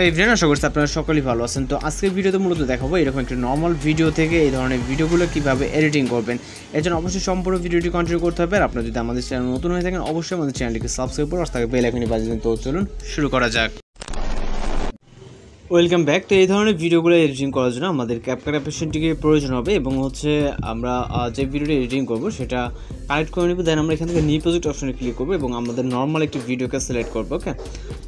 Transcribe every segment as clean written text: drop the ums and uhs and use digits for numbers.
Hello everyone, আশা করছি আপনারা সকলেই ভালো আছেন। তো আজকের ভিডিওতে মূলত দেখাবো এরকম একটা নর্মাল ভিডিও থেকে এই ধরনের ভিডিওগুলো কীভাবে এডিটিং করবেন। এর জন্য অবশ্যই সম্পূর্ণ ভিডিওটি কন্টিনিউ করতে হবে। আর আপনারা যদি আমাদের চ্যানেল নতুন হয়ে থাকেন অবশ্যই আমাদের চ্যানেলটিকে সাবস্ক্রাইব করে আর তাকে বেল আইকনটি বাজিয়ে দিন। তো চলুন শুরু করা যাক। Welcome back. তো এই ধরনের ভিডিওগুলো এডিটিং করার জন্য আমাদের ক্যাপকাট অ্যাপ্লিকেশনটিকে প্রয়োজন হবে এবং আমরা যে ভিডিওটি এডিটিং করব সেটা কালেক্ট করে নেব। দেন আমরা এখান থেকে নিউ প্রজেক্ট অপশনে ক্লিক করবো এবং আমাদের নর্মাল একটি ভিডিওকে সিলেক্ট করবো। ওকে,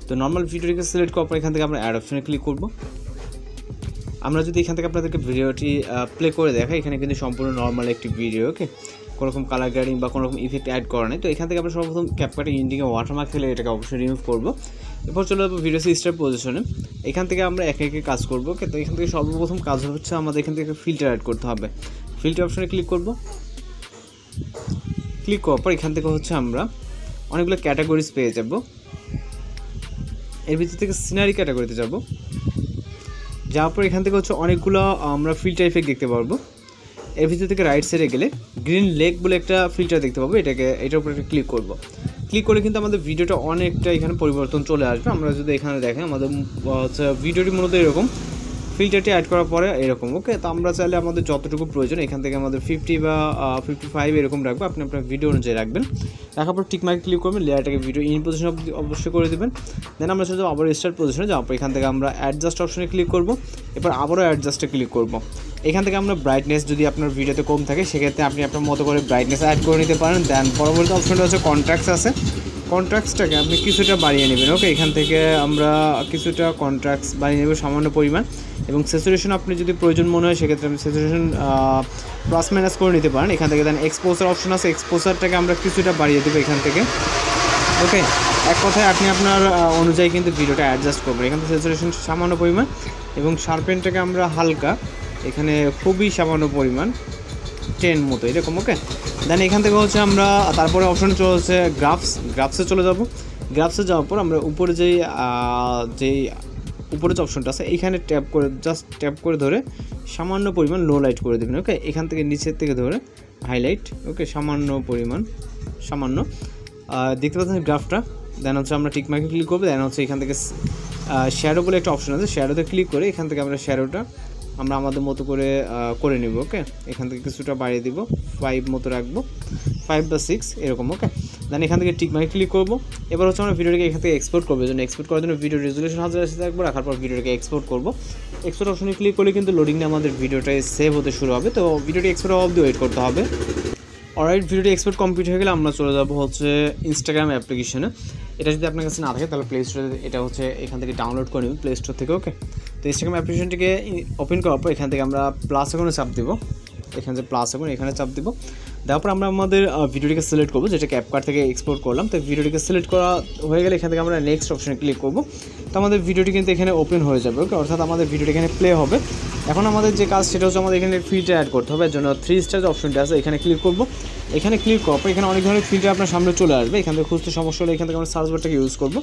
তো নর্মাল ভিডিওটিকে সিলেক্ট করার পর এখান থেকে আমরা অ্যাড অপশনে ক্লিক করব। আমরা যদি এখান থেকে আপনাদেরকে ভিডিওটি প্লে করে দেখাই, এখানে কিন্তু সম্পূর্ণ নর্মাল একটি ভিডিও। ওকে, কোনোরকম কালার গ্রেডিং বা কোনোরকম ইফেক্ট অ্যাড করা নেই। তো এখান থেকে আমরা সর্বপ্রথম ক্যাপকাটে ইন্ডিংয়ে ওয়াটারমার্ক ফেলে এটাকে অবশ্যই রিমুভ করবো। এরপর চলে যাবো ভিডিও স্টার্ট পজিশনে। এখান থেকে আমরা একে একে কাজ করবো। ওকে, তো এখান থেকে সর্বপ্রথম কাজ হচ্ছে আমাদের এখান থেকে ফিল্টার অ্যাড করতে হবে। ফিল্টার অপশনে ক্লিক করব। ক্লিক করার পর এখান থেকে আমরা অনেকগুলো ক্যাটাগরিজ পেয়ে যাব। এর ভিতর থেকে সিনারি ক্যাটাগরিতে যাব। যাওয়ার পর এখান থেকে অনেকগুলো আমরা ফিল্টার ইফেক্ট দেখতে পারবো। এর ভিতর থেকে রাইট সাইডে গেলে গ্রিন লেক বলে একটা ফিল্টার দেখতে পাবো। এটার উপরে একটা ক্লিক করব। ক্লিক করলে কিন্তু আমাদের ভিডিওটা অনেকটা এখানে পরিবর্তন চলে আসবে। আমরা যদি এখানে দেখেন আমাদের ভিডিওটি মূলত এরকম, ফিল্টারটি অ্যাড করার পরে এরকম। ওকে, তো আমরা চাইলে আমাদের যতটুকু প্রয়োজন এখান থেকে আমাদের 50 বা 55 এরকম রাখবো। আপনি আপনার ভিডিও অনুযায়ী রাখবেন। রাখার পর টিক মার্ক ক্লিক করবেন, লেয়ারটাকে ভিডিও ইন পজিশন অবশ্যই করে দেবেন। দেন আমরা চলে যাবো আবার স্টার্ট পজিশনে। যাওয়ার পর এখান থেকে আমরা অ্যাডজাস্ট অপশনে ক্লিক করব। এরপর আবারও অ্যাডজাস্টে ক্লিক করব। এখান থেকে আমরা ব্রাইটনেস যদি আপনার ভিডিওতে কম থাকে সেক্ষেত্রে আপনি আপনার মতো করে ব্রাইটনেস অ্যাড করে নিতে পারেন। দেন পরবর্তী অপশনটা হচ্ছে কন্ট্রাস্ট আছে। কন্ট্রাস্টটাকে আপনি কিছুটা বাড়িয়ে নেবেন। ওকে, এখান থেকে আমরা কিছুটা কন্ট্রাস্ট বাড়িয়ে নেব সামান্য পরিমাণ। এবং স্যাচুরেশন আপনি যদি প্রয়োজন মনে হয় সেক্ষেত্রে আপনি স্যাচুরেশন প্লাস মাইনাস করে নিতে পারেন। এখান থেকে দেন এক্সপোজার অপশন আছে, এক্সপোজারটাকে আমরা কিছুটা বাড়িয়ে দেবো এখান থেকে। ওকে, এক কথায় আপনি আপনার অনুযায়ী কিন্তু ভিডিওটা অ্যাডজাস্ট করবেন। এখান থেকে স্যাচুরেশন সামান্য পরিমাণ এবং শার্পেনটাকে আমরা হালকা, এখানে খুবই সামান্য পরিমাণ 10 মতো এরকম। ওকে, দেন এখান থেকে আমরা তারপরে অপশনে চলে গ্রাফসে চলে যাব। গ্রাফসে যাওয়ার পর আমরা উপরে যেই উপরে যে অপশনটা আছে এইখানে জাস্ট ট্যাপ করে ধরে সামান্য পরিমাণ লো লাইট করে দেবেন। ওকে, এখান থেকে নিচের থেকে ধরে হাইলাইট। ওকে, সামান্য পরিমাণ দেখতে পাচ্ছেন গ্রাফটা। দেন আমরা টিক মার্কে ক্লিক করবো। দেন এখান থেকে শ্যাডো বলে একটা অপশন আছে, শ্যাডোতে ক্লিক করে এখান থেকে আমরা শ্যাডোটা আমরা আমাদের মতো করে নিব। ওকে, এখান থেকে কিছুটা বাড়িয়ে দিব, 5 মতো রাখবো, 5 বা 6 এরকম। ওকে, দেন এখান থেকে টিক মার্কে ক্লিক করবো। এবার আমরা ভিডিওটাকে এখান থেকে এক্সপোর্ট করবো। এক্সপোর্ট করার জন্য ভিডিও রেজুলেশন 1080 রাখবো। রাখার পর ভিডিওটাকে এক্সপোর্ট করবো। এক্সপোর্ট অপশনে ক্লিক করলে কিন্তু লোডিংটা আমাদের ভিডিওটায় সেভ হতে শুরু হবে। তো ভিডিওটি এক্সপোর্ট অবধি ওয়েট করতে হবে। অলরাইট, ভিডিওটি এক্সপোর্ট কমপ্লিট হয়ে গেলে আমরা চলে যাবো ইনস্টাগ্রাম অ্যাপ্লিকেশনে। এটা যদি আপনার কাছে না থাকে তাহলে প্লে স্টোরে এটা এখান থেকে ডাউনলোড করে নিন প্লে স্টোর থেকে। ওকে, তো ইনস্টাগ্রাম অ্যাপ্লিকেশনটিকে ওপেন করার পর এখান থেকে আমরা প্লাস আইকনে চাপ দিব। এখানে যে প্লাস আইকন এখানে চাপ দিব। দেওয়ার পর আমরা আমাদের ভিডিওটিকে সিলেক্ট করবো, যেটা ক্যাপকাট থেকে এক্সপোর্ট করলাম। তো ভিডিওটিকে সিলেক্ট করা হয়ে গেলে এখান থেকে আমরা নেক্সট অপশনে ক্লিক করবো। তো আমাদের ভিডিওটি কিন্তু এখানে ওপেন হয়ে যাবে। ওকে, অর্থাৎ আমাদের ভিডিওটি এখানে প্লে হবে। এখন আমাদের যে কাজ সেটা আমাদের এখানে ফিল্টার অ্যাড করতে হবে। এর জন্য 3 স্টার অপশনটা আছে, এখানে ক্লিক করবো। এখানে ক্লিক করার পর এখানে অনেক ধরনের ফিল্টার আপনার সামনে চলে আসবে। এখান থেকে খুঁজতে সমস্যা হলে এখান থেকে আমরা সার্চ বারটাকে ইউজ করবো।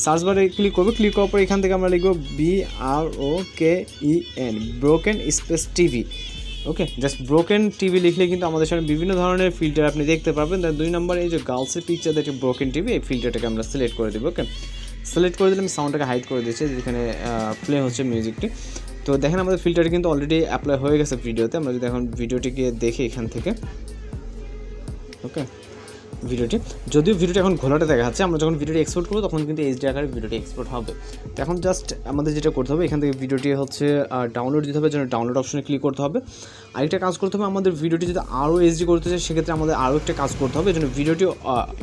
সার্চ বারে ক্লিক করবো। ক্লিক করার পর এখান থেকে আমরা লিখবো BROKEN ব্রোকেন স্পেস টিভি। ওকে, জাস্ট ব্রোকেন টিভি লিখলে কিন্তু আমাদের সামনে বিভিন্ন ধরনের ফিল্টার আপনি দেখতে পাবেন। তার 2 নম্বরে এই যে গার্লসের পিকচার দেখে ব্রোকেন টিভি, এই ফিল্টারটাকে আমরা সিলেক্ট করে দেবো। ওকে, সিলেক্ট করে দিলে আমি সাউন্ডটাকে হাইড করে দিচ্ছি, যেখানে প্লে হচ্ছে মিউজিকটি। তো দেখেন আমাদের ফিল্টারটি কিন্তু অলরেডি অ্যাপ্লাই হয়ে গেছে ভিডিওতে। আমরা যদি এখন ভিডিওটিকে দেখি এখান থেকে। ওকে, যদিও ভিডিওটি এখন ঘোলাটে দেখা যাচ্ছে, আমরা যখন ভিডিওটি এক্সপোর্ট করবো তখন কিন্তু এইচডি আকারে ভিডিওটি এক্সপোর্ট হবে। তো এখন জাস্ট আমাদের যেটা করতে হবে এখান থেকে ভিডিওটি ডাউনলোড দিতে হবে। জন্য ডাউনলোড অপশনে ক্লিক করতে হবে। আরেকটা কাজ করতে হবে, আমাদের ভিডিওটি যদি আরও এইচডি করতে চাই সেক্ষেত্রে আমাদের আরও একটা কাজ করতে হবে। এই জন্য ভিডিওটি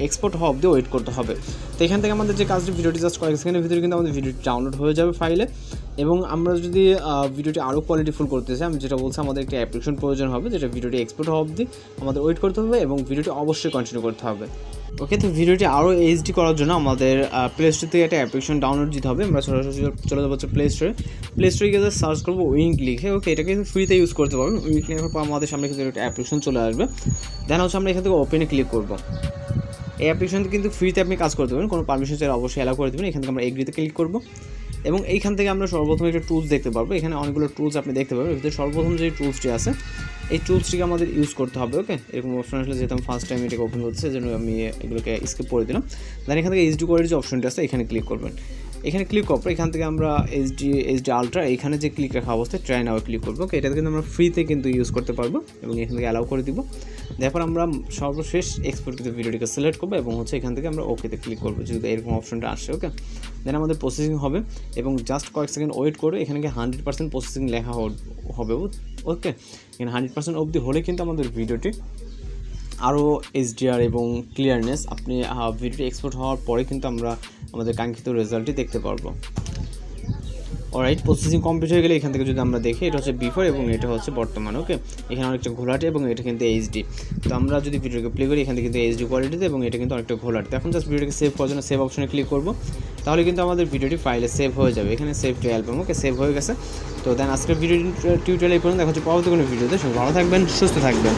এক্সপোর্ট হওয়া অবধি ওয়েট করতে হবে। তো এখান থেকে আমাদের যে কাজটি ভিডিওটি জাস্ট কয়েক সেকেন্ডের ভিতরে কিন্তু আমাদের ভিডিওটি ডাউনলোড হয়ে যাবে ফাইলে। এবং আমরা যদি ভিডিওটি আরও কোয়ালিটিফুল করতে চাই, আমি যেটা বলছি আমাদের একটা অ্যাপ্লিকেশন প্রয়োজন হবে, যেটা ভিডিওটি এক্সপোর্ট হওয়া অবধি আমাদের ওয়েট করতে হবে এবং ভিডিওটি অবশ্যই কন্টিনিউ করতে হবে। ওকে, তো ভিডিওটি আরও এইচডি করার জন্য আমাদের প্লে স্টোর থেকে একটা অ্যাপ্লিকেশন ডাউনলোড দিতে হবে। আমরা সরাসরি চলে যাবো প্লে স্টোরে গিয়ে সার্চ করবো উইঙ্ক লিখে। ওকে, এটাকে কিন্তু ফ্রিতে ইউজ করতে পারবেন। উইঙ্ক লেখার পর আমাদের সামনে কিন্তু একটা অ্যাপ্লিকেশন চলে আসবে। দেন আমরা এখান থেকে ওপেনে ক্লিক করবো। এই অ্যাপ্লিকেশনটি কিন্তু ফ্রিতে আপনি কাজ করতে পারবেন, কোনো পারমিশন চাইলে অবশ্যই অ্যালাউ করে দেবেন। এখান থেকে আমরা এগ্রিতে ক্লিক করবো এবং এইখান থেকে আমরা সর্বপ্রথম একটা টুলস দেখতে পারবো। এখানে অনেকগুলো টুলস আপনি দেখতে পারবেন। এর ভিতরে সর্বপ্রথম যে টুলসটি আছে এই টুলসটিকে আমাদের ইউজ করতে হবে। ওকে, এরকম অপশন আসলে যেহেতু আমি ফার্স্ট টাইম এটাকে ওপেন করতেছি, সেজন্য আমি এগুলোকে স্কিপ করে দিলাম। দেন এখান থেকে এইচডি কোয়ালিটির যে অপশনটি আছে এখানে ক্লিক করবেন। এখানে ক্লিক করার পর এখান থেকে আমরা এইচডি আলট্রা এখানে যে ক্লিক রাখা অবস্থায় ট্রাই নাও ক্লিক করবো। ওকে, এটাতে কিন্তু আমরা ফ্রিতে কিন্তু ইউজ করতে পারবো এবং এখান থেকে অ্যালাউ করে দিব। তারপর আমরা সর্বশেষ এক্সপোর্ট কিন্তু ভিডিওটিকে সিলেক্ট করবো এবং হচ্ছে এখান থেকে আমরা ওকেতে ক্লিক করবো যদি এরকম অপশনটা আসে। ওকে, দেন আমাদের প্রসেসিং হবে এবং জাস্ট কয়েক সেকেন্ড ওয়েট করে এখানে 100% প্রসেসিং লেখা হবে। ওকে, এখানে 100% অবধি হলে কিন্তু আমাদের ভিডিওটি আরও এইচডিআর এবং ক্লিয়ারনেস আপনি ভিডিওটি এক্সপোর্ট হওয়ার পরে কিন্তু আমরা আমাদের কাঙ্ক্ষিত রেজাল্টটি দেখতে পারবো। অলরাইট, প্রসেসিং কমপ্লিট হয়ে গেলে এখান থেকে যদি আমরা দেখি এটা হচ্ছে বিফোর এবং এটা হচ্ছে বর্তমান। ওকে, এখানে অনেকটা ঘোলাটে এবং এটা কিন্তু এইচডি। তো আমরা যদি ভিডিওকে প্লে করি এখান থেকে কিন্তু এইচডি কোয়ালিটিতে এবং এটা কিন্তু অনেকটা ঘোলাটে। এখন জাস্ট ভিডিওটাকে সেভ করার জন্য সেভ অপশনে ক্লিক করবো, তাহলে কিন্তু আমাদের ভিডিওটি ফাইলে সেভ হয়ে যাবে। এখানে সেভ টু অ্যালবাম। ওকে, সেভ হয়ে গেছে। তো দেন আজকের ভিডিও টিউটোরিয়াল এই পর্যন্ত দেখা হচ্ছে পরবর্তী কোনো ভিডিওতে। সবাই ভালো থাকবেন, সুস্থ থাকবেন।